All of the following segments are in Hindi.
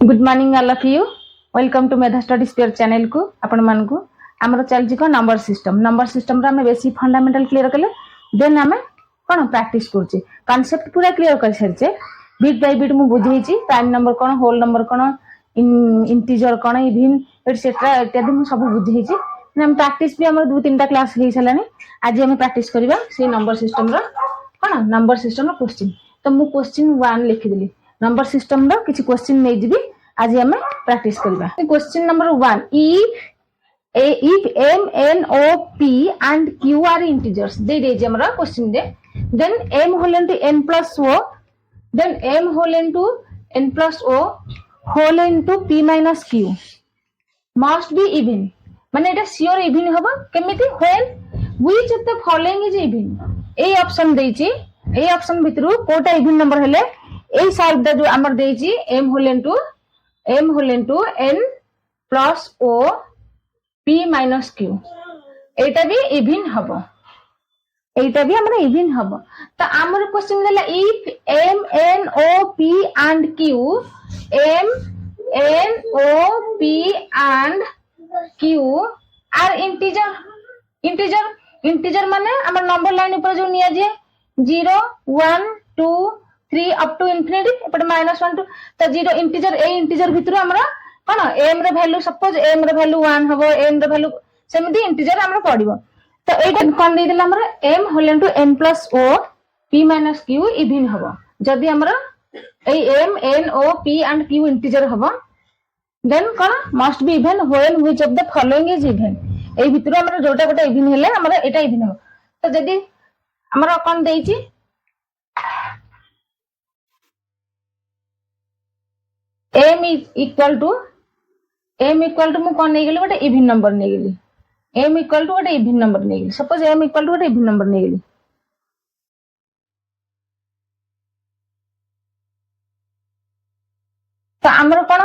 Good morning all of you. Welcome to Medha study spare channel को आपण मान को आमर चलछि को नंबर सिस्टम रे हमें बेसी फंडामेंटल क्लियर कले देन हमें कोन प्रैक्टिस करछि कांसेप्ट पूरा क्लियर कर छरछे बिट बाय बिट मु बुझेछि प्राइम नंबर कोन होल नंबर कोन इंटीजर कोन इवन एटसेट्रा इत्यादि मु सब बुझेछि हम प्रैक्टिस भी हमर दो तीनटा क्लास हे छलानी आज हम प्रैक्टिस करबा से नंबर सिस्टम रो कोन नंबर सिस्टम रो क्वेश्चन तो मु क्वेश्चन 1 लिखि देली नंबर सिस्टम रो किछि क्वेश्चन नै जिबी आज हम प्रैक्टिस करबा question number 1 if m n o p and q are integers दे दे जे हमरा question they then m whole into n plus o then m whole into n plus o whole into p minus q must be even माने एटा श्योर इवन होबा केमिति when which of the following is even ए ऑप्शन देछि ए ऑप्शन भितरु कोटा इवन नंबर हेले ए साइड दा जो हमर देछि m whole into n plus o p minus q एटा भी इवन हबो एटा भी हमरा इवन हबो तो हमर क्वेश्चन देला if m n o p and q m n o p and q are integer माने हमर नंबर लाइन ऊपर जो निया जे 0 1 2 3 अप टू इंफिनिटी एपट -1 2 तो 0 इंटीजर ए इंटीजर भितर हमरा कोन m रे वैल्यू सपोज m रे वैल्यू 1 हबो n रे वैल्यू सेमिति इंटीजर हमरा पडिबो तो एटा कोन दे दिला हमरा m whole into n plus o p minus q even हबो जदी हमरा ए m n o p and q integer हबो देन कोन must be even when which of the following is even ए भितर हमरा जोटा गोटा इवन हेले हमरा एटा इवन हबो तो जदी हमरा कोन देछि m इक्वल टू मु कोन नै गेली गोटे इवन नंबर नै गेली m इक्वल टू गोटे इवन नंबर नै गेली सपोज m इक्वल टू गोटे इवन नंबर नै गेली तो हमर कोन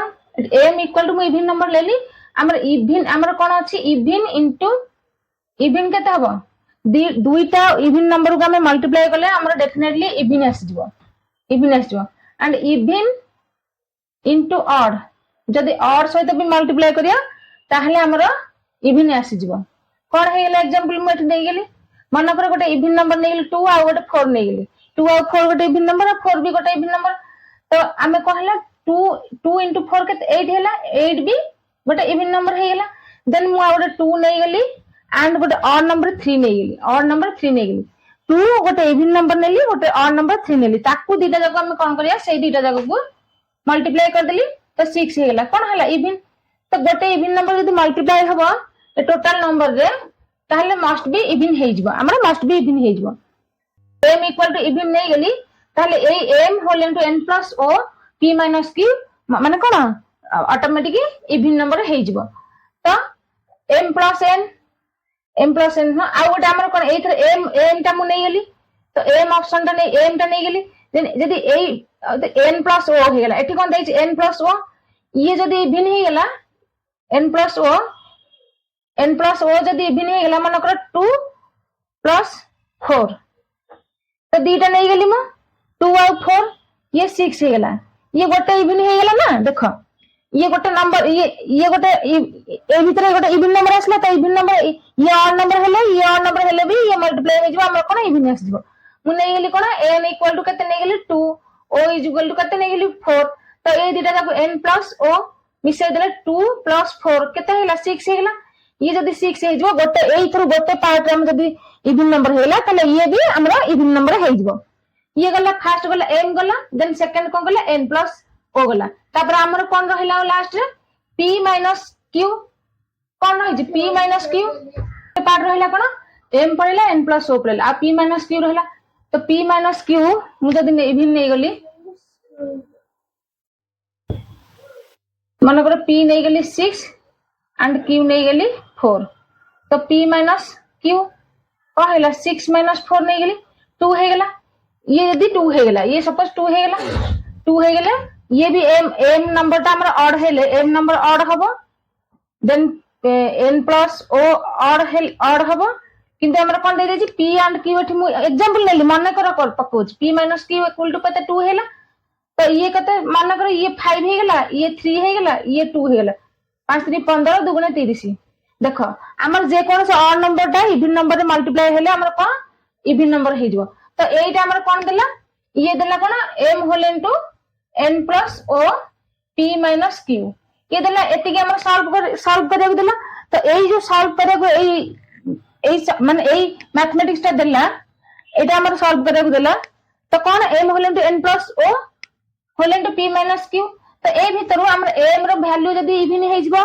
m इक्वल टू मु इवन नंबर लेली हमर कोन अछि इवन इनटू इवन केते हबो दुईटा इवन नंबर को हमें मल्टीप्लाई करले हमर डेफिनेटली इवन आसी जिवो एंड इवन इनटू ऑड जदी ऑड सहित भी मल्टीप्लाई करिया ताहले हमर इवन आसी जिवो कोन हे गेले एग्जांपल मु एठी नै गेली मन पर गोटे इवन नंबर नै गेली 2 आ गोटे 4 नै गेली 2 आ 4 गोटे इवन नंबर आ 4 भी गोटे इवन नंबर तो हमें कहला 2 into 4 के 8 हैला 8 भी गोटे इवन नंबर हे गेला देन मु आ गोटे 2 नै गेली एंड गोटे ऑड नंबर 3 नै गेली 2 गोटे इवन नंबर नेली गोटे ऑड नंबर 3 नेली ताकू दीटा जको हम कोन करिया से दीटा जको को मल्टीप्लाई कर देली तो 6 हे गेला कोन हला इवन तो गोटे इवन नंबर यदि मल्टीप्लाई हबो ए टोटल नंबर रे ताहले मस्ट बी इवन हे जिवो हमरा मस्ट बी इवन हे जिवो m इक्वल टू इवन नै गेली ताहले ए m whole into n plus o p minus q माने कोन ऑटोमेटिक इवन नंबर हे जिवो तो m प्लस n ना आ गोटे हमर कोन एथर m ता मु नै गेली तो m ऑप्शन ता नै m ता नै गेली जदी ए n प्लस o हे गेला एठी कोन दै छै n प्लस o ये जदी इवन हे गेला n प्लस o जदी इवन हे गेला मन कर 2 प्लस 4 तो दीटा नै गेली म 2 और 4 ये 6 हे गेला ये गोटे इवन हे गेला ना देखो ये गोटे नंबर ये गोटे ए भीतर गोटे इवन नंबर आसला तो इवन नंबर ये ऑड नंबर हेले भी ये मल्टीप्लाई हो जिवो हमर कोन इवन आस जिवो मु नै गेली कोन n इक्वल टू केते नै गेली 2 o इज इक्वल टू केते नै गेली 4 तो ए दीटा जाको n प्लस o मिसे देले 2 प्लस 4 केते हेला 6 हे गेला ये जदी 6 हे जिवो गोटे ए थरु गोटे पार्ट रे हम जदी इवन नंबर हेला तले ये भी हमरा इवन नंबर हे जिवो ये गला फर्स्ट गला m गला देन सेकंड कोन गला n प्लस o गला तापर हमर कोन रहिला लास्ट रे p माइनस q कोन रहि जे p माइनस q पार्ट रहिला कोन m पड़िला n प्लस o पड़िला आ p माइनस q रहिला तो p माइनस q मु जदी इवन नै गली मन कर p नै गली 6 एंड q नै गली 4 तो p माइनस q को हैला 6 माइनस 4 नै गली 2 हे गेला ये यदि 2 हे गेला ये सपोज 2 हे गेला ये भी m नंबर ता हमरा ऑड हेले m नंबर ऑड हबो then n plus o odd हबो किंतु हमरा कोन दे देछि p एंड q एठी मु एग्जांपल लेली मन कर पकोच p minus q equal to कते 2 हेला तो ये कते मान कर ये 5 हे गेला, ये 3 हे गेला, ये 2 हे गेला, 5 3 15 2 गुणे 30। देखो हमर जे कोन से ऑड नंबरटा इवन नंबर रे मल्टीप्लाई हेले हमर कोन इवन नंबर हे जबो। तो एटा हमर कोन देला, ये देला कोन m whole into n plus o p minus q। ये देला एति के हमर सॉल्व करे देला। तो एई जो सॉल्व करे एई माने एई मैथमेटिक्स टा देला, एटा हमर सॉल्व करे देला। तो कोन m whole into n plus o whole into p minus q। तो ए भितरु हमर m रो वैल्यू जदी इवन हे जबो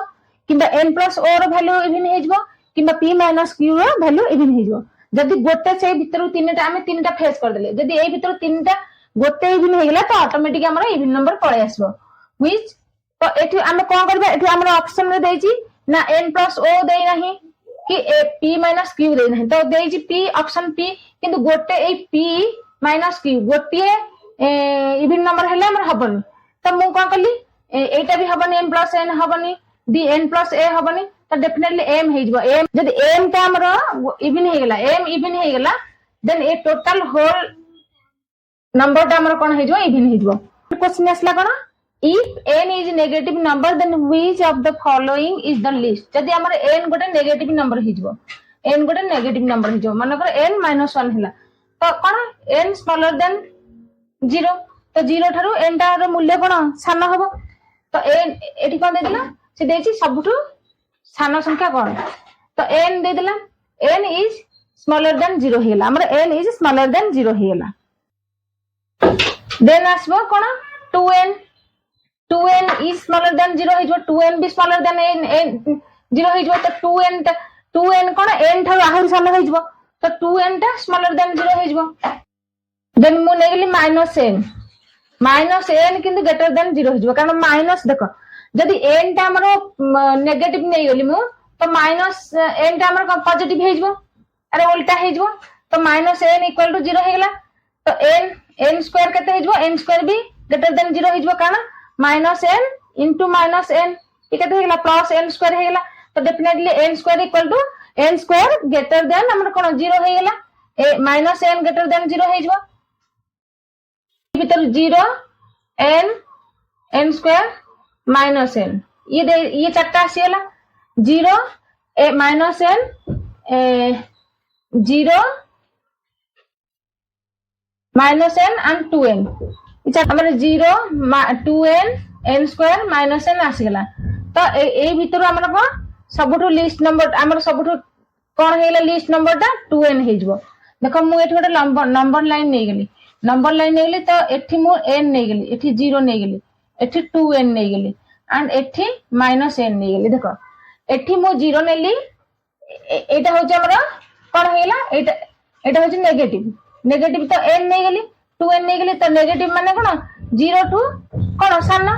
किबा n प्लस o रो वैल्यू इवन हे जबो किबा p माइनस q रो वैल्यू इवन हे जबो। जदी गोटे से भितरु तीनटा हमें तीनटा फेस कर देले, जदी ए भितरु तीनटा गोटे इवन हे गेला तो ऑटोमेटिक हमर इवन नंबर पळे आसबो। व्हिच तो एठी हमें कोन करबे, एठी हमर ऑप्शन रे देछि ना n प्लस o देई नाही कि p माइनस q देई नाही, तो देछि p ऑप्शन p, किंतु गोटे ए p माइनस q गोटे इवन नंबर हेले हमर हबनी। तो मु कोन करली एटा भी हबनी, m plus n हबनी, d n plus a हबनी, तो डेफिनेटली m हे जबो। m जदी m ता हमर इवन हे गेला, m इवन हे गेला, देन ए टोटल होल नंबर ता हमर कोन हे जबो इवन हे जबो। क्वेश्चन आसला कोन, if n is negative number then which of the following is the least। जदी हमर n गोटे नेगेटिव नंबर हे जबो, n गोटे नेगेटिव नंबर हे जबो, माने कर n - 1 हैला, तो कोन n स्मॉलर देन 0। तो 0 थारु n टा रो मूल्य कोन सान हबो। तो n एठी कोन दे देला, से देछि सबठु सान संख्या कोन, तो n दे देला, n is smaller than 0 हेला, हमर n is smaller than 0 हेला। देन आसबो कोन 2n, 2n is smaller than 0 हे जबो, 2n भी smaller than n 0 हे जबो। तो 2n कोन n थारु आहुर सान हे जबो, तो 2n टा smaller than 0 हे जबो। देन मु नेगली माइनस n किंतु ग्रेटर देन 0 हे जबो, कारण माइनस देखो जदी n टा हमरो नेगेटिव नै गली मु, तो माइनस n टा हमरो पॉजिटिव हे जबो, अरे उल्टा हे जबो। तो माइनस n इक्वल टू 0 हे गेला, तो n स्क्वायर कते हे जबो, n स्क्वायर भी ग्रेटर देन 0 हे जबो, कारण minus n into minus n ये कते हे गेला प्लस n स्क्वायर हे गेला। तो definitely n square equal to n square greater than हमर कोन 0 हे गेला, माइनस n ग्रेटर देन 0 हे जबो। भीतर 0 n स्क्वायर माइनस n ये चारटा आसीला, 0 minus n 0 minus n and 2n हमर 0 2n n square minus n आसीला। तो ए भीतर हमर को सबठु लिस्ट नंबर हमर सबठु कोन हेला लिस्ट नंबर ता 2n हे जबो। देखो मु एठी गोटे नंबर लाइन नै गेली, नंबर लाइन नै गेली, तो एठी मु n नै गेली, एठी 0 नै गेली, एठी 2n नै गेली एंड एठी माइनस n नै गेली। देखो एठी मु 0 नेली, एटा हो जे हमरा कोन हेला, एटा हो जे नेगेटिव तो n नै गेली, 2n नै गेली, तो नेगेटिव माने कोन 0 टू कोन सान,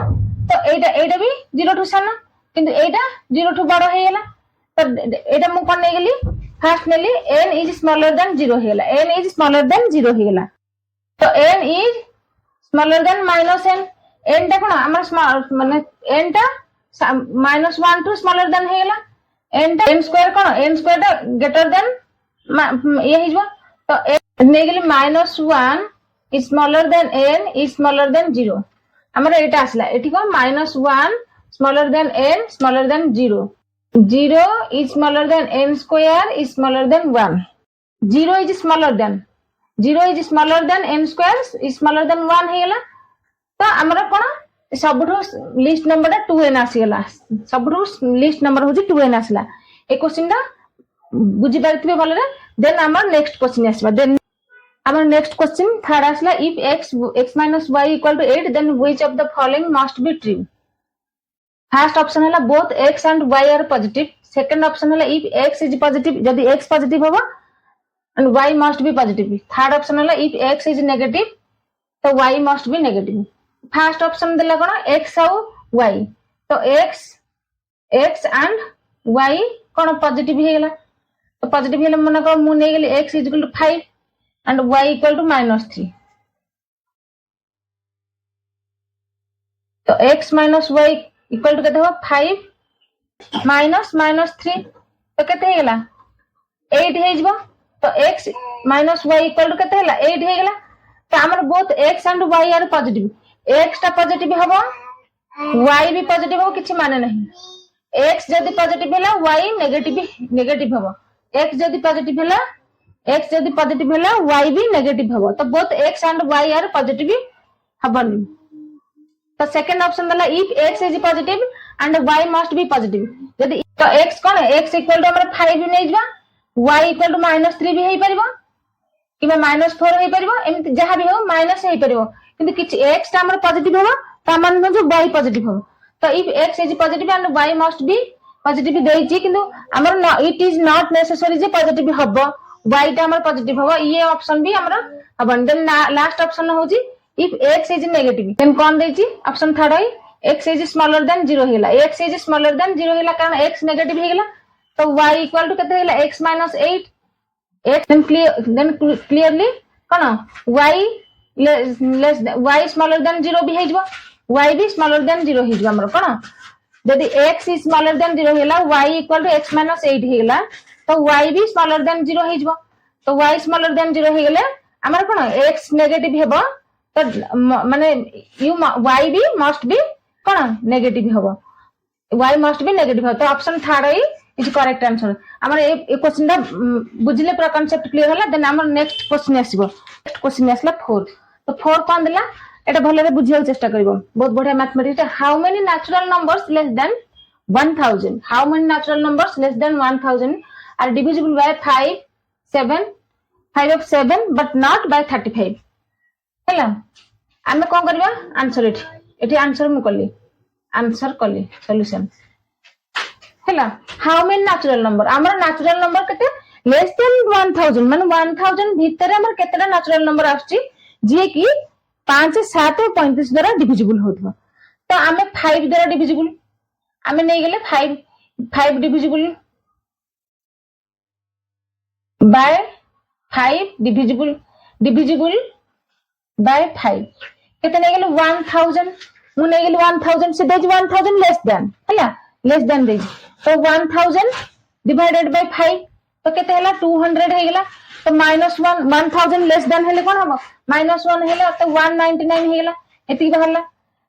तो एटा भी 0 टू सान, किंतु एटा 0 टू बड़ हे गेला। तो एटा मु कोन नै गेली, फर्स्ट नेली n इज स्मॉलर देन 0 हे गेला, n इज स्मॉलर देन 0 हे गेला। तो n is smaller than minus n, n टा कोन हमर माने n टा -1 टू स्मॉलर देन हे गेला, n टा n स्क्वायर कोन n स्क्वायर टा ग्रेटर देन ये हे जबो। तो n नै गेली -1 is smaller then n is smaller than 0, हमर एटा आसला, एठी को -1 smaller than n smaller than 0, 0 is smaller than n square is smaller than 1, 0 is smaller than n square is smaller than 1 हेला। तो हमरा कोन सबठु लिस्ट नंबर 2n आसीला, सबठु लिस्ट नंबर होजी 2n आसीला। ए क्वेश्चन दा बुझी पारथिबे भलरे। देन हमर नेक्स्ट क्वेश्चन आसीबा, देन हमर नेक्स्ट क्वेश्चन थर्ड आसीला, if x minus y equal to 8 then which of the following must be true। First option है both x and y are positive, second option है इफ x इज पॉजिटिव, जदी x पॉजिटिव होबा and y must be positive, third option है इफ x इज नेगेटिव तो y must be negative. First option देला कोन x और y, तो x एंड y कोन पॉजिटिव हे गेला, तो पॉजिटिव हेला मन को मु नै गेली x equal to 5 and y equal to -3, तो x minus y equal to केते हो 5 माइनस -3, तो केते हे गेला 8 हे जबो। तो x minus y equal to केते हेला 8 हे गेला। तो हमर both x and y are positive, x टा पॉजिटिव हबो y भी पॉजिटिव हो किछि माने नहीं x जदी पॉजिटिव हैला y नेगेटिव हबो x जदी पॉजिटिव हैला y भी नेगेटिव हबो तो both x and y are positive हबनी तो सेकंड ऑप्शन दला if x is positive and y must be positive जदी तो x कोन x इक्वल टू हमर 5 नै जबा y इक्वल टू -3 भी हेई परबो किबा -4 हेई परबो एमिति जहा भी हो माइनस हेई परबो किंतु किछ x ता हमर पॉजिटिव हो ता मान जो y पॉजिटिव हो तो if x is positive and y must be positive देइची किंतु हमर इट इज नॉट नेसेसरी जे पॉजिटिव हबो y ता हमर पॉजिटिव हबो ये ऑप्शन भी हमर हबन देन लास्ट ऑप्शन होजी if x is negative then कौन देची ऑप्शन थर्ड है x is smaller than 0 हेला x is smaller than 0 हेला कारण x नेगेटिव हेला तो y इक्वल टू केते हेला x - 8 x then clearly कोन y less y smaller than 0 भी हेजबो y भी smaller than 0 हेजबो हमर कोन यदि x is smaller than 0 हेला y इक्वल टू x - 8 हेला तो y भी smaller than 0 हेजबो तो y smaller than 0 हे गेले हमर कोन x नेगेटिव हेबो तो माने यू y भी मस्ट बी कोन नेगेटिव हबो y मस्ट बी नेगेटिव हो तो ऑप्शन थर्ड है इज करेक्ट आंसर हमर ए क्वेश्चन दा बुझले पूरा कांसेप्ट क्लियर होला देन हमर नेक्स्ट क्वेश्चन आसीबो नेक्स्ट क्वेश्चन आसला 4 तो 4 कोन देला एटा भले रे बुझिया चेष्टा करबो बहुत बढ़िया mathematics how many natural numbers less than 1000 how many natural numbers less than 1000 are divisible by 5 of 7 but not by 35 हैला आमे कोन करबा आंसर एठी आंसर मु कली आंसर कली सॉल्यूशन हैला हाउ मेनी नेचुरल नंबर हमर नेचुरल नंबर केते लेस देन 1000 माने 1000 भीतर हमर केतेटा नेचुरल नंबर आछी जे कि 5 7 और 35 द्वारा डिविजिबल होतबा तो आमे 5 द्वारा डिविजिबल आमे नै गेले 5 डिविजिबल बाय 5 डिविजिबल बाय 5 केते नै गेले 1000 मु नै गेले 1000 से देज 1000 लेस देन हैला लेस देन देज तो 1000 डिवाइडेड बाय 5 तो केते हला 200 हे गेला तो -1 1000 लेस देन हेले कोन हबो -1 हेला तो 199 हे गेला एति बहला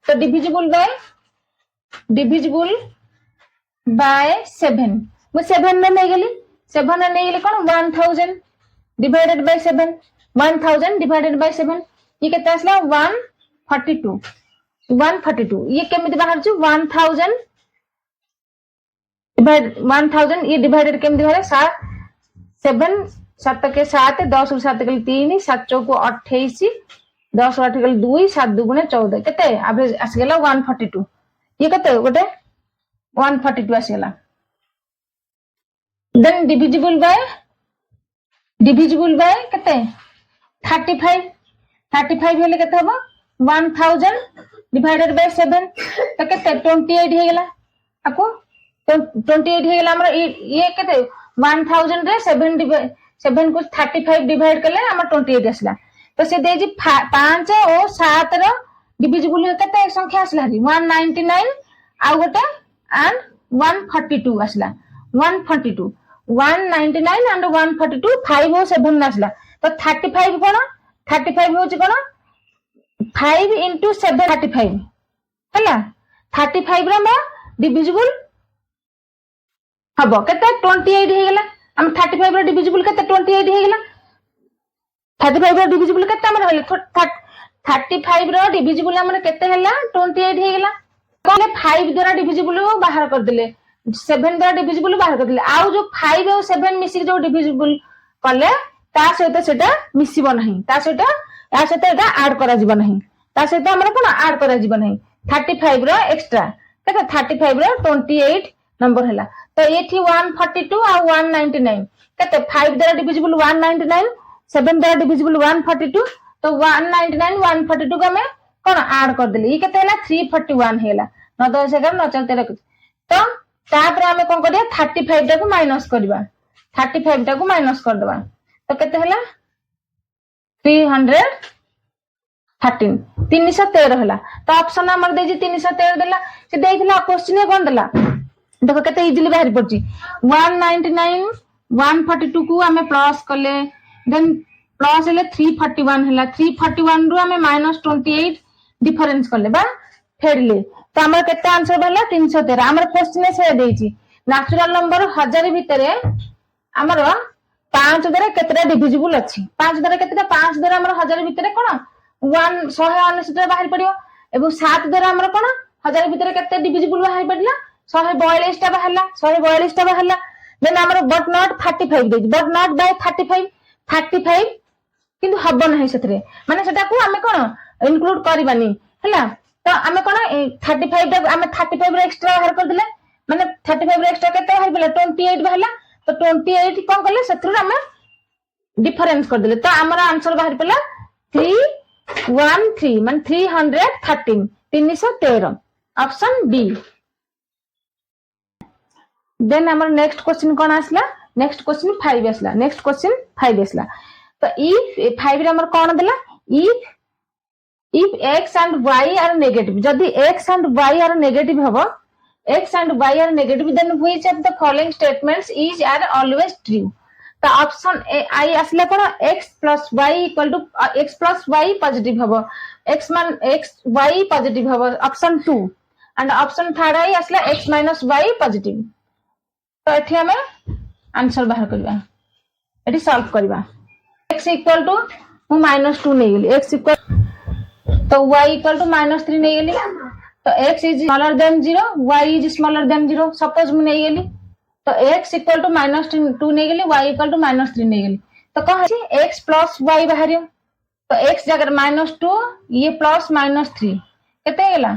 तो डिविजिबल बाय 7 मु 7 में नै गेली 7 में नै गेली कोन 1000 डिवाइडेड बाय 7 1000 डिवाइडेड बाय 7 ये केते आसला 142 ये केमिति बाहर छु 1000 1000 ये डिवाइडेड केमिति बाहर 7 7 के 7 10 और 7 के 3 7 चौक 28 10 8 के 2 7 2 गुणे 14 केते एवरेज आस गेला 142 ये केते गोटे 142 आस गेला देन डिविजिबल बाय केते 35 हेले केते हबो 1000 डिवाइडेड बाय 7 तो केते 28 हे गेला आको तो 28 हे गेला हमर ये केते 1000 रे 7 को 35 डिवाइड करले हमर 28 आसला तो से देजी 5 और 7 रो डिविजिबल केते संख्या आसला 199 आ गोटे एंड 142 आसला 142 199 and 142 5 और 7 आसला तो 35 कोन 35 होची कोन 5 into 7 35 हैला 35 रो म डिविजिबल हबो केते 28 हे गेला हम 35 रो डिविजिबल केते 28 हे गेला 35 रो डिविजिबल केते हमर हेला 35 रो डिविजिबल हमर केते हेला 28 हे गेला कोले 5 द्वारा डिविजिबल बाहर कर दिले 7 द्वारा डिविजिबल बाहर कर दिले आउ जो 5 और 7 मिसी जो डिविजिबल कले ता सहित सेटा मिसिबो नहीं ता सहित या सहित एटा ऐड करा जिबो नहीं ता सहित हमर कोन ऐड करा जिबो नहीं 35 रो एक्स्ट्रा केते 35 रो 28 नंबर हला तो एठी 142 और 199 केते 5 द्वारा डिविजिबल 199 7 द्वारा डिविजिबल 142 तो 199 142 को हमें कोन ऐड कर देली ई केते हला 341 हेला 9 10 11 9 4 13 तो तापर हमें कोन करिया 35 टा को माइनस करबा 35 टा को माइनस कर देबा तो केते हला 313 313 हला तो ऑप्शन हमर देजी 313 देला से देखला क्वेश्चन कोन देला देखो केते इजीली बाहर पड़ची 199 142 को हमें प्लस करले देन प्लस हेले 341 हला 341 रु हमें -28 डिफरेंस कले बा फेडले तो हमर केते आंसर बहला 313 हमर क्वेश्चन से देछि नेचुरल नंबर 1000 भितरे हमर 5 द्वारा केतेटा डिविजिबल अछि 5 द्वारा केतेटा 5 द्वारा हमर 1000 भितरे कोन 199 बाहर पड़ियो एबो 7 द्वारा हमर कोन 1000 भितरे केते डिविजिबल बाहर पड़िला 142 टा बाहरला 142 टा बाहरला देन हमर बट नॉट 35 देछि बट नॉट बाय 35 किंतु हबो नाही सेतरे माने सेटा को हमें कोन इनक्लूड करबानी हला तो हमें कोन 35 टा हमें 35 रे एक्स्ट्रा बाहर कर दिले माने 35 रे एक्स्ट्रा केते बाहर पड़ला 28 बाहरला तो 28 कोन करले सेतरे हमें डिफरेंस कर दिले तो हमर आंसर बाहर पड़ला 313 माने 313 313 ऑप्शन बी देन हमर नेक्स्ट क्वेश्चन कोन आसला नेक्स्ट क्वेश्चन 5 आसला नेक्स्ट क्वेश्चन 5 आसला तो इफ 5 रे हमर कोन देला if x and y are negative जदि x and y are negative हबो x and y are negative then which of the following statements is are always true तो ऑप्शन आई आसला कोन x plus y equal to x plus y positive हबो x y पॉजिटिव हबो ऑप्शन 2 एंड ऑप्शन थर्ड आई आसला x minus y पॉजिटिव तो एठी हमें आंसर बाहर करबा एठी सॉल्व करबा x इक्वल टू मु -2 नै गेली x इक्वल तो y इक्वल टू -3 नै गेली तो x is smaller than 0 y is smaller than 0 suppose मु नै गेली तो x इक्वल टू -2 नै गेली y इक्वल टू -3 नै गेली तो कह अछि x प्लस y बाहरियो तो x जगह -2 ये प्लस -3 केते गेला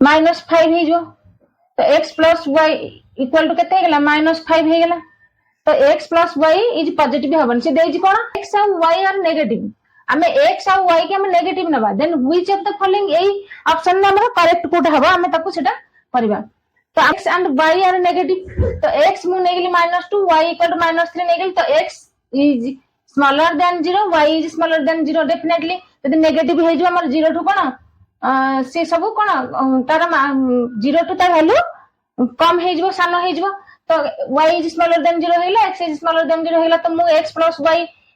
-5 हे जो तो x plus y equal to केते गेला -5 हे गेला तो x plus y is positive हबन से देजी कोन x और y आर नेगेटिव हमें x और y के हम नेगेटिव नबा then which of the following ए ऑप्शन में हमरा करेक्ट कोड हबा हमें ताको सेटा करबा तो x and y are negative तो x मु नेगली -2 y इक्वल टू -3 नेगली तो x is smaller than 0 y is smaller than 0 definitely यदि नेगेटिव हे जो हमर 0 टू कोन से सब कोन तार 0 टू ता वैल्यू कम हे जो सानो हे जो तो y इज स्मॉलर देन 0 हेला x इज स्मॉलर देन 0 हेला तो मु x प्लस y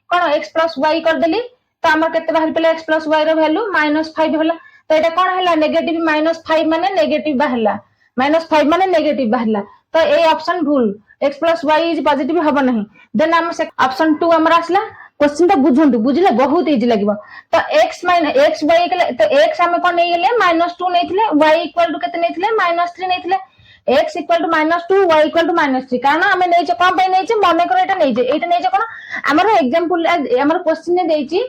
कोन x प्लस y कर देली तो हमर केते बाहर पेला x प्लस y रो वैल्यू -5 होला तो एटा कोन हेला नेगेटिव -5 माने नेगेटिव बाहरला -5 माने नेगेटिव बाहरला तो ए ऑप्शन भूल x plus y is positive हबो नहीं देन हम ऑप्शन 2 हमरा आसला क्वेश्चन तो बुझंतु बुझले बहुत इजी लागबो तो x y तो x हम कोन नै गेले -2 नैथिले y इक्वल टू केते नैथिले -3 नैथिले x equal to -2 y equal to -3 कारण हमें नै छ कोन पे नै छ मने करो एटा नै छ एटा नै छ कोन हमर एग्जांपल हमर क्वेश्चन ने देछि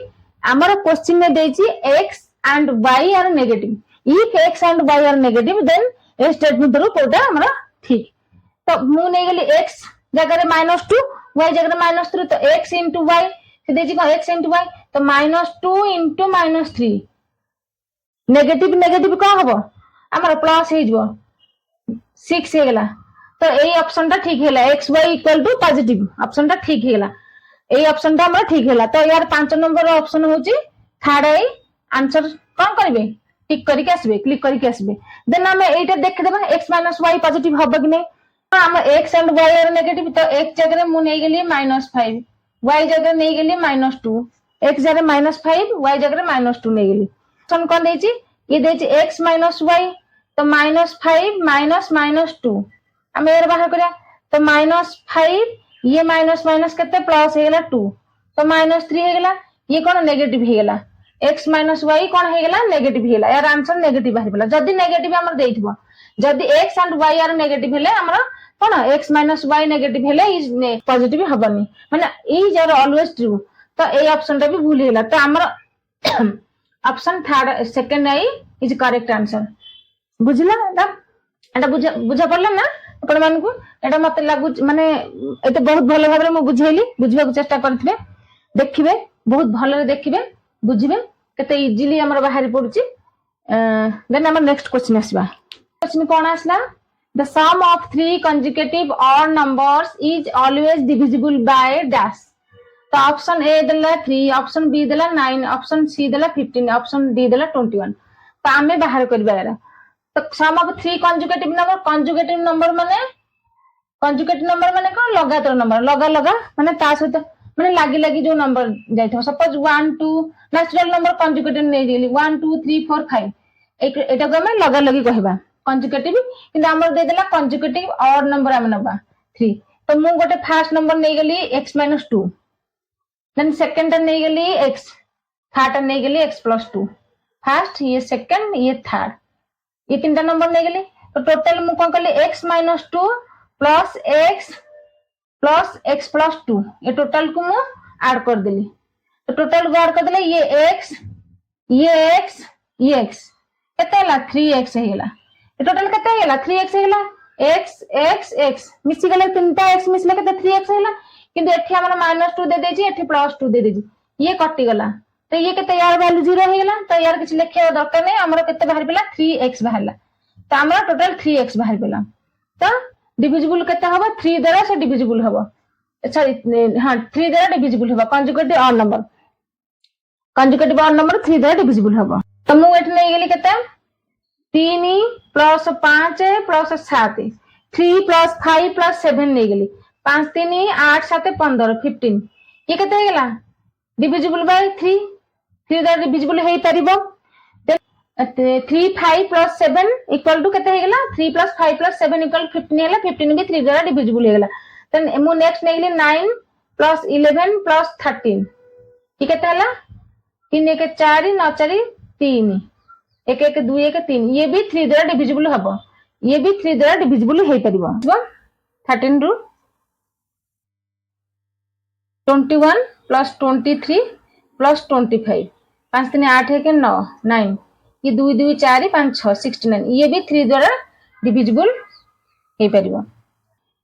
हमर क्वेश्चन ने देछि x and y are negative if x and y are negative then ए स्टेटमेंट रो कोटा हमरा ठीक तो मु नै गेली x जगह रे -2 y जगह रे -3 तो x into y से देछि को x into y तो -2 into -3 नेगेटिव नेगेटिव का हबो हमर प्लस हे जबो 6 हे गेला तो ए ऑप्शन ता ठीक हेला x y equal to positive option ता ठीक हेला ए ऑप्शन ता हमरा ठीक हेला तो यार 5 नंबर ऑप्शन होची थर्ड आई आंसर कोन करबे टिक करी के आसबे क्लिक करी के आसबे देन हम एटा देख देबा x y पॉजिटिव हबो कि नै हम x and y are negative तो x जगह रे मु नै गेली -5 y जगह नै गेली -2 x जगह -5 y जगह रे -2 नै गेली ऑप्शन कोन देछि ये देछि x y तो -5 -2 हम एयर बाहर करिया तो -5 ये माइनस माइनस केते प्लस हे गेला 2 तो -3 हे गेला ये कोन नेगेटिव हे गेला x y कोन हे गेला नेगेटिव हे गेला यार आंसर नेगेटिव बाहर गेला जदी नेगेटिव हमर देइथबो जदी x and y are negative हेले हमरा कोन x y नेगेटिव हेले इज पॉजिटिव हबनी माने इज आर ऑलवेज ट्रू तो ए ऑप्शन टा भी भूल गेला तो हमर option third second I is correct answer बुझला ना एटा बुझा पड़ला ना आपण मान को एटा मते लागु माने एते बहुत भलो भाबरे म बुझैली बुझबा को चेष्टा करथिबे देखिबे बहुत भलो रे देखिबे बुझिबे केते इजीली हमर बाहर पडुची देन हमर नेक्स्ट क्वेश्चन आसीबा क्वेश्चन कोन आसला the sum of 3 consecutive odd numbers is always divisible by dash तो ऑप्शन ए देला 3 ऑप्शन बी देला 9 ऑप्शन सी देला 15 ऑप्शन डी देला 21 तो हमें बाहर करबा यार तो सम ऑफ 3 consecutive नंबर माने कोन लगातार नंबर लगा लगा माने ता सहित माने लागी लागी जो नंबर जाइथो सपोज 1 2 नेचुरल नंबर कंजुगेटिव नै गेली 1 2 3 4 5 एटा को हम लगा लगी कहबा कंजुगेटिव किंतु हमर दे देला कंजुगेटिव ऑड नंबर हम नबा 3 तो मु गोटे फर्स्ट नंबर नै गेली x - 2 देन सेकंड नै गेली x थर्ड नै गेली x + 2 फर्स्ट ये सेकंड ये थर्ड ये तीनटा नंबर नै गेली तो टोटल मु कोन करले x - 2 प्लस x + 2 ये टोटल को मु ऐड कर देली तो टोटल को ऐड कर देले ये x केते हला 3x हेला ये टोटल केते हेला 3x हेला x मिसी गले तीनटा x मिसले केते 3x हेला किंतु एठी हमर -2 दे देजी एठी +2 दे देजी ये कटि गला तो ये केते यार वैल्यू 0 हेला तो यार किछ लिखे दरकार नै हमर केते बाहर पेला 3x बाहरला तो हमर टोटल 3x बाहर पेला तो डिविजिबल केते हबो 3 द्वारा से डिविजिबल हबो सॉरी हां 3 द्वारा डिविजिबल हबो कंजुगेटिव ऑड नंबर 3 द्वारा डिविजिबल हबो तो मु एठ नै गेली केते 3 + 5 + 7 3 + 5 + 7 नै गेली 5 3 8 7 15 15 ये केते हेला डिविजिबल बाय 3 द्वारा डिविजिबल हे परिबो 3 5 + 7 = केते हेला 3 + 5 + 7 = 15 हेला 15 भी 3 द्वारा डिविजिबल हेला देन मु नेक्स्ट नै गेली 9 + 11 + 13 ये केते हेला 3 1 4 9 4 3 1 1 2 1 3 ये भी 3 द्वारा डिविजिबल हबो ये भी 3 द्वारा डिविजिबल हे परिबो 13 रु 21 + 23 + 25 5 3 8 1 9 9 ये 2 2 4 5 6 69 ये भी 3 द्वारा डिविजिबल हे परिबो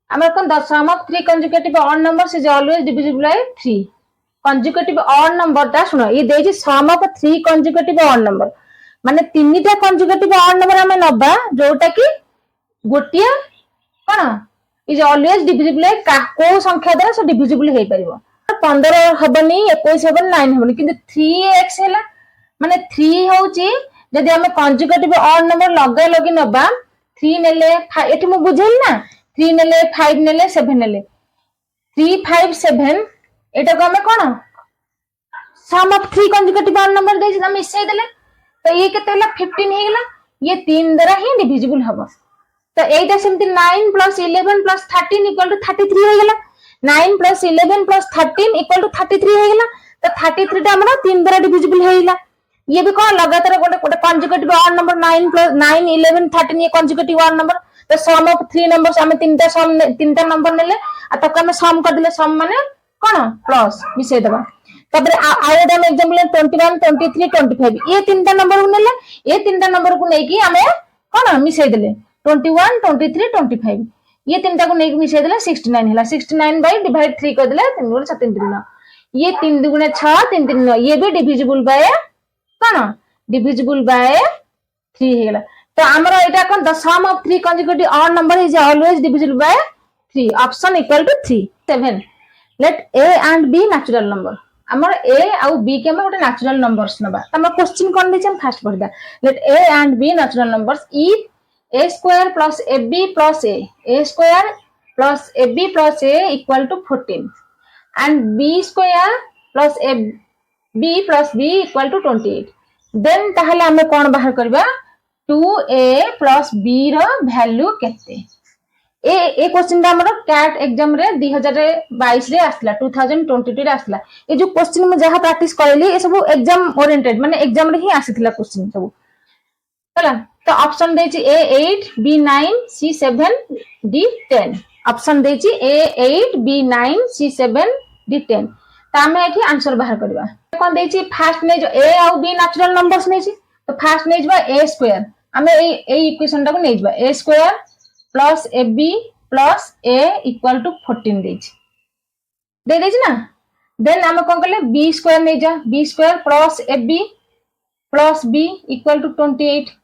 हमर कोन the sum of 3 conjugative odd numbers is always divisible by 3 conjugative odd number ता सुनो ये देजी sum of 3 conjugative odd number माने तीनटा कंजुगेटिव ऑड नंबर हमें नबा जोटा कि गोटिया कोन इज ऑलवेज डिविजिबल को संख्या द्वारा से डिविजिबल हे परिबो 15 हबनी 21 हबनी 9 हबनी किंतु 3x हैला माने 3 होची जदी हमें कंजुगेटिव ऑड नंबर लगा लगी नबा 3 नेले एठी मु बुझेल ना 3 नेले 5 नेले 7 नेले 3 5 7 एटा को हमें कोन सम ऑफ 3 कंजुगेटिव ऑड नंबर देछि हम मिसै देले तो ये केते हला 15 हे गेला ये 3 द्वारा ही डिविजिबल हबो तो एटा सेमति 9 + 11 + 13 = 33 हे गेला 9 + 11 + 13 = 33 हे गेला तो 33 टा हमरा 3 द्वारा डिविजिबल हेला ये भी कोन लगातार गोटे कंजुगेटिव ऑड नंबर 9 + 9 11 13 ये कंजुगेटिव ऑड नंबर तो सम ऑफ 3 नंबर्स हमें तीनटा नंबर नेले आ तक हमें सम कर दिले सम माने कोन प्लस मिसे देबा तबरे आउट हम एग्जांपल 21 23 25 ये तीनटा नंबर को नेले ये तीनटा नंबर को नै कि हमें कोन मिसे देले 21 23 25 ये तीनटा को नै मिसे देले 69 हैला 69 बाय डिवाइड 3 कर देले 3 गुणे 7 3 ये 3 दुगुणे 6 3 3 9 ये भी डिविजिबल बाय कोन डिविजिबल बाय 3 हे गेला तो हमर एटा कोन the sum of 3 conjugative odd number is always divisible by 3 option equal to 3 7 let a and b natural number हमर a आउ b के हम गोटे नेचुरल नंबर्स नबा हमर क्वेश्चन कोन दै हम फर्स्ट पढ़दा let a and b natural numbers if a square plus ab plus a square plus ab plus a equal to 14 and b square plus ab plus b equal to 28 then ताहले हमें कोन बाहर करबा 2a plus b रो वैल्यू केते ए क्वेश्चन दा हमरो कैट एग्जाम रे 2022 रे आसला 2022 रे आसला ए जो क्वेश्चन में जहा प्रैक्टिस करली ए सब एग्जाम ओरिएंटेड माने एग्जाम रे ही आसीथिला क्वेश्चन सब चला तो ऑप्शन देछि a 8 b 9 c 7 d 10 option देछि a 8 b 9 c 7 d 10 त हमें एठी आंसर बाहर करबा कोन देछि फर्स्ट ने जो a और b नेचुरल नंबर्स ने छी तो फर्स्ट ने जबा a स्क्वायर हमें ए इक्वेशन टा को नै जबा a square plus ab plus a equal to 14 दे देछि ना देन हम कोन करले b स्क्वायर नै जा b square plus ab plus b equal to 28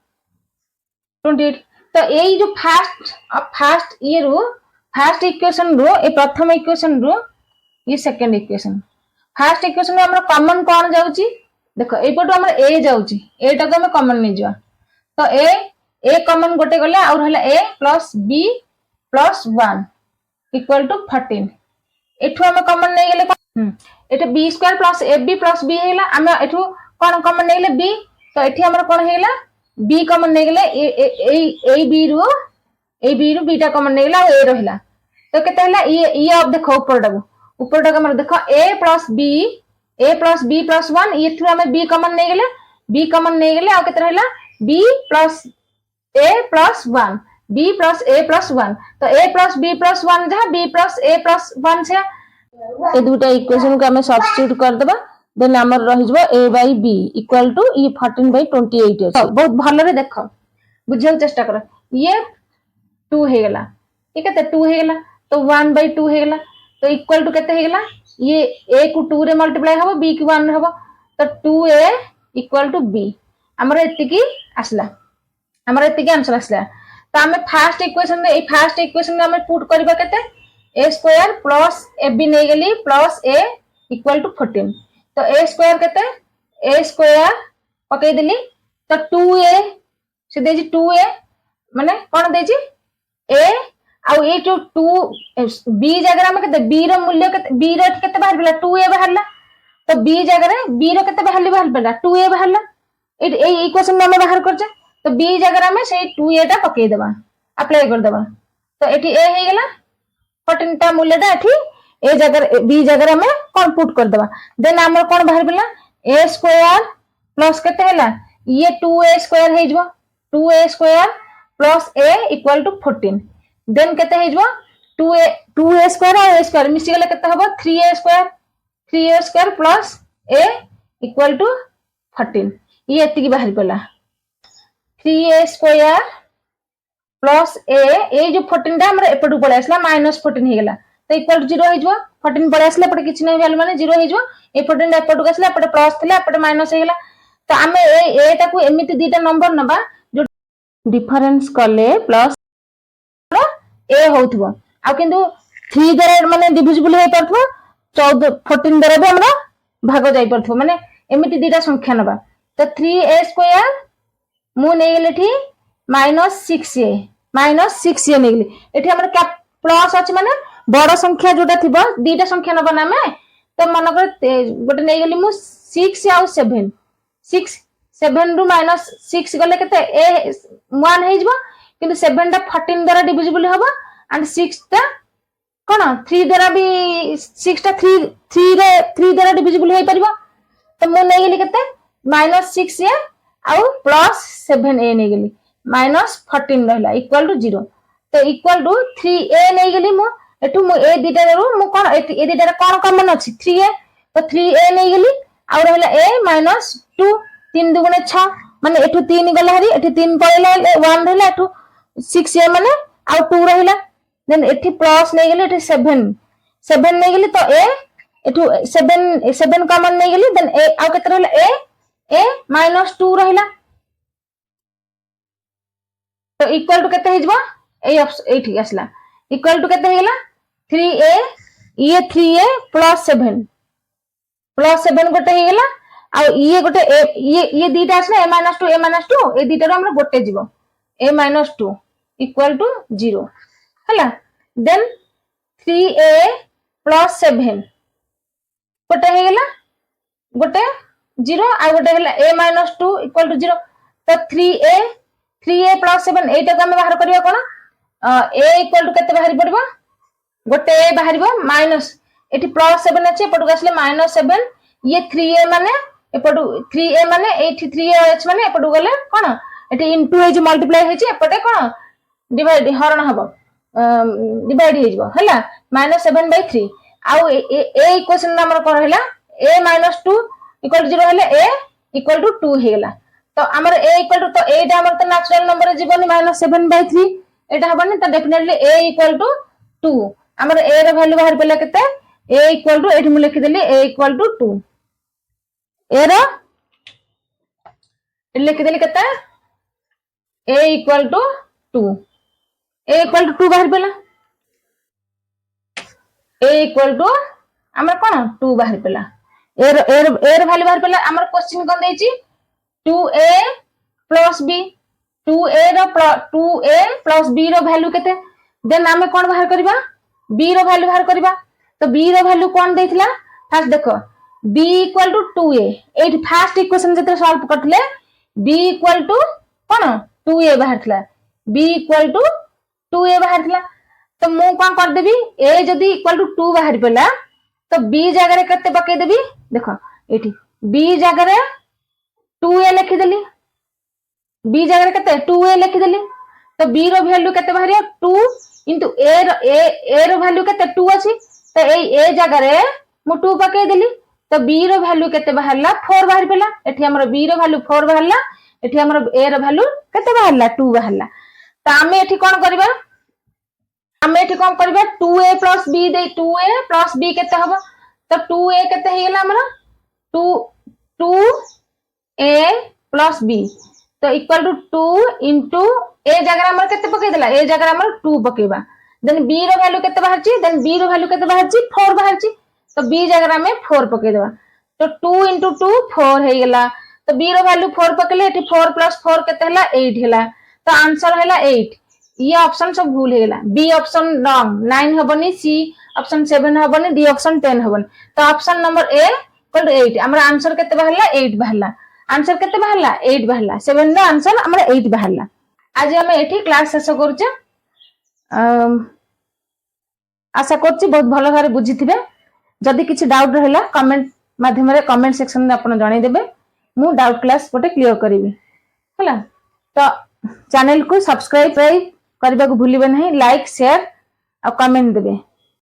तो ए जो फर्स्ट ये रो फर्स्ट इक्वेशन रो ए प्रथम इक्वेशन रो ये सेकंड इक्वेशन फर्स्ट इक्वेशन में हमर कॉमन कोन जाउची देखो ए पटो हमर a जाउची एटा को हम कॉमन नै जा तो a कॉमन गोटे गले और हला a plus b plus 1 equal to 14 एठो हम कॉमन नै गेले एटा b square plus a b plus b हेला आम एठू कौन कमन नेगले बी तो एठी हमर कौन हेला बी कमन नेगले ए बी रु बीटा कमन नेगला ए रहिला तो केते हला ये अब देखो ऊपर हमर देखो ए प्लस बी प्लस 1 ये थ्रू हमें बी कमन नेगले आ केते रहला बी प्लस ए प्लस 1 बी प्लस ए प्लस 1 तो ए प्लस बी प्लस 1 जहाँ बी प्लस ए प्लस 1 से ए दुटा इक्वेशन को हमें सब्स्टिट्यूट कर देबा देन हमर रहि जबो a by b equal to ये 14/28 है बहुत भलो रे देखो बुझे चेष्टा करो ये 2 हे गेला ठीक है तो 2 हे गेला तो 1/2 हे गेला तो इक्वल टू केते हे गेला ये a को 2 रे मल्टीप्लाई हबो b को 1 रे हबो तो 2a इक्वल टू b हमर एति की आसला हमर एति की आंसर आसला तो हमें फर्स्ट इक्वेशन में हमें पुट करबा केते a स्क्वायर प्लस ab नै गेली प्लस a इक्वल टू 14 तो a स्क्वायर केते a स्क्वायर पकई देली तो 2a से देजी 2a माने कोन देजी a आ ए जो 2 b जगह में केते b रो मूल्य केते b रो केते बाहर बेला 2a बाहरला तो b जगह रे b रो केते बाहर बेला 2a बाहरला ए इक्वेशन में हम बाहर करजे तो b जगह में से 2a टा पकई देबा अप्लाई कर देबा तो एठी a हे गेला 14 टा मूल्य टा एठी ए जगह बी जगह में कौन पुट कर देबा देन हमर कौन बाहर बेला a स्क्वायर प्लस केते हला ये 2a स्क्वायर हे जबो 2a square plus a equal to 14 then केते हे जबो 2a स्क्वायर और a स्क्वायर मिसी गेले केते हबो 3a square plus a equal to 14 ये एति की बाहर पला 3a स्क्वायर प्लस a जो 14 टा हमर एपटू पळे आसला -14 हे गेला तो इक्वल टू 0 हे जबो 14 पळे आसले पटे किछ नै वैल्यू माने 0 हे जबो ए 14 एपटू आसला पटे प्लस थिला पटे माइनस हे गेला तो हमें ए ताकू एमिति दीटा नंबर नबा जो डिफरेंस करले प्लस ए होथबो आ किंतु 3 द्वारा माने डिविजिबल हे परथबो 14 द्वारा भी हमरा भाग जाई परथबो माने एमिति दीटा संख्या नबा तो 3a स्क्वायर मु नै गेले थी -6a नै गेले एठी हमरा क्या प्लस अछि माने बड़ संख्या जोटा थिबो दीटा संख्या नबा ना में तो मन कर गोटे नै गेली मु 6 आ 7 रु -6 गले केते ए 1 हे जबो किंतु 7 टा 14 द्वारा डिविजिबल हबो एंड 6 टा कोन 3 द्वारा भी 6 टा 3 द्वारा डिविजिबल हे परिबो तो मु नै गेली केते -6a आ +7a नै गेली -14 रहला इक्वल टू 0 तो इक्वल टू 3a नै गेली मु एठू मु ए दीटा रो मु कोन ए दीटा कोन कॉमन अछि 3a तो 3a नै गेली आ रहला a -2 3 दुगुणे 6 माने एठू 3 गला हरी एठी 3 पळेला 1 रहला एठू 6a माने आ 2 रहला देन एठी प्लस नै गेली एठी 7 नै गेली तो a एठू 7 कॉमन नै गेली देन a आ केते रहला a -2 रहला तो इक्वल टू केते हेजबो ए ठीक आसला इक्वल टू केते हेला 3a ये 3a +7 गोटे हे गेला आ ये गोटे ये दीटा आसला a -2 ए दीटा रो हमरा गोटे जीवो a -2 इक्वल टू 0 हला देन 3a +7 गोटे हे गेला गोटे 0 आ गोटे हेला a -2 इक्वल टू 0 तो 3a +7 एटा को हम बाहर करिया कोन a इक्वल टू केते बाहर पड़बो गोटे a बाहरबो माइनस एठी +7 अछि एपटू आसले -7 ये 3a माने एपटू 3a माने एठी 3a अछि माने एपटू गले कोन एठी इनटू हे जे मल्टीप्लाई हे जे एपटे कोन डिवाइड हरण हबो डिवाइड हे जबो हला -7/3 आ ए इक्वेशन हमर कोन हला a -2 इक्वल टू 0 हले a इक्वल टू 2 हे गेला तो हमर a इक्वल टू तो एटा हमर तो नेचुरल नंबर जीवनी -7/3 एटा हबनी तो डेफिनेटली a इक्वल टू 2 हमर a रो वैल्यू बाहर पेला केते a इक्वल टू एठी मु लिखि देली a इक्वल टू 2 a रो लिखि देली केते a equal to 2 a equal to 2 बाहर पेला a इक्वल टू हमर कोन 2 बाहर पेला a रो वैल्यू बाहर पेला हमर क्वेश्चन कोन देछि 2a + b 2a + b रो वैल्यू केते देन हमें कोन बाहर करबा b रो वैल्यू बाहर करबा तो b रो वैल्यू कोन देथिला फास्ट देख b equal to 2a at first equation जते सॉल्व करथले b इक्वल टू कोन 2a बाहरथला b इक्वल टू 2a बाहरथला तो मु कोन कर देबी a जदी इक्वल टू 2 बाहर पला तो b जगह रे कते पके देबी देखो एठी b जगह रे 2a लिखि देली b जगह रे कते 2a लिखि देली तो b रो वैल्यू कते बाहरिया 2 इनटू a रो वैल्यू कते 2 अछि तो ए जगह रे मु 2 पके देली तो b रो वैल्यू केते बाहरला 4 बाहर पेला एठी हमर b रो वैल्यू 4 बाहरला एठी हमर a रो वैल्यू केते बाहरला 2 बाहरला तो आमे एठी कोन करबा आमे एठी कोन करबा 2a + b दे 2a + b केते हबो तो 2a केते हेला हमर 2a + b तो इक्वल टू 2 * a जगह हमर केते पके देला a जगह हमर 2 पकेबा देन b रो वैल्यू केते बाहरची देन b रो वैल्यू केते बाहरची 4 बाहरची तो b जगह में 4 पके देबा तो 2 * 2 4 हे गेला तो b रो वैल्यू 4 पकेले एठी 4 + 4 केते हला 8 हेला तो आंसर हेला 8 ये ऑप्शन सब भूल हे गेला b ऑप्शन रॉन्ग 9 हबनी c ऑप्शन 7 हबनी d ऑप्शन 10 हबनी तो option number a equal to 8 हमरा आंसर केते बाहरला 8 बाहरला आंसर केते बाहरला 8 बाहरला 7 रो आंसर हमरा 8 बाहरला आज हम एठी क्लास शेष करछे आशा करछि बहुत भलो भारे बुझिथिबे जदि किछि डाउट रहला कमेंट माध्यम रे कमेंट सेक्शन में आपण जणाई देबे मु डाउट क्लास पोटे क्लियर करिवि हला तो चैनल को सब्सक्राइब करबा को भूलिबे नहीं लाइक शेयर और कमेंट देबे।